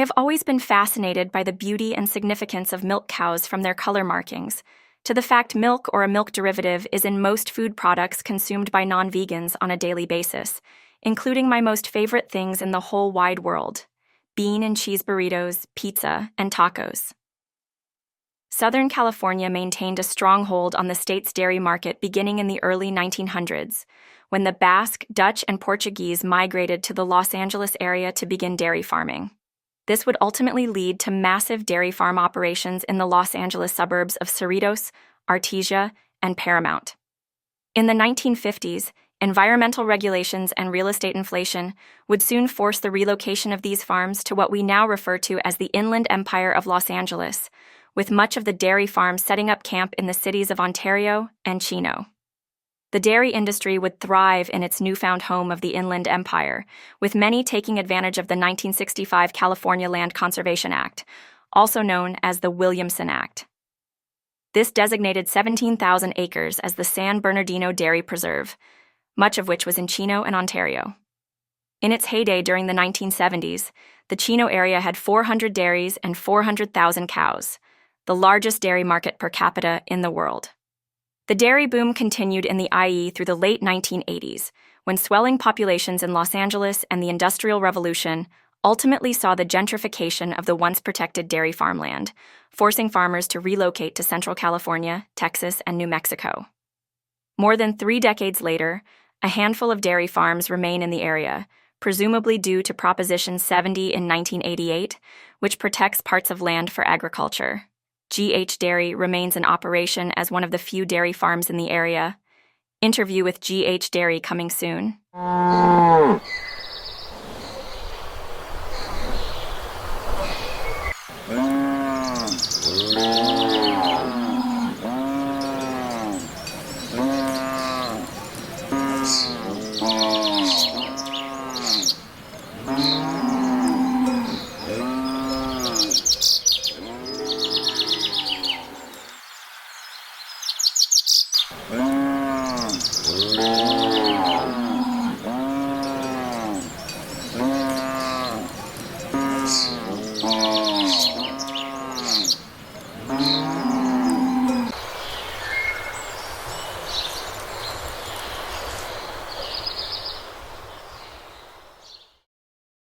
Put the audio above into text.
have always been fascinated by the beauty and significance of milk cows from their color markings, to the fact milk or a milk derivative is in most food products consumed by non-vegans on a daily basis, including my most favorite things in the whole wide world: bean and cheese burritos, pizza, and tacos. Southern California maintained a stronghold on the state's dairy market beginning in the early 1900s, when the Basque, Dutch, and Portuguese migrated to the Los Angeles area to begin dairy farming. This would ultimately lead to massive dairy farm operations in the Los Angeles suburbs of Cerritos, Artesia, and Paramount. In the 1950s, environmental regulations and real estate inflation would soon force the relocation of these farms to what we now refer to as the Inland Empire of Los Angeles, with much of the dairy farms setting up camp in the cities of Ontario and Chino. The dairy industry would thrive in its newfound home of the Inland Empire, with many taking advantage of the 1965 California Land Conservation Act, also known as the Williamson Act. This designated 17,000 acres as the San Bernardino Dairy Preserve, much of which was in Chino and Ontario. In its heyday during the 1970s, the Chino area had 400 dairies and 400,000 cows, the largest dairy market per capita in the world. The dairy boom continued in the IE through the late 1980s, when swelling populations in Los Angeles and the Industrial Revolution ultimately saw the gentrification of the once protected dairy farmland, forcing farmers to relocate to Central California, Texas, and New Mexico. More than 3 decades later, a handful of dairy farms remain in the area, presumably due to Proposition 70 in 1988, which protects parts of land for agriculture. GH Dairy remains in operation as one of the few dairy farms in the area. Interview with GH Dairy coming soon.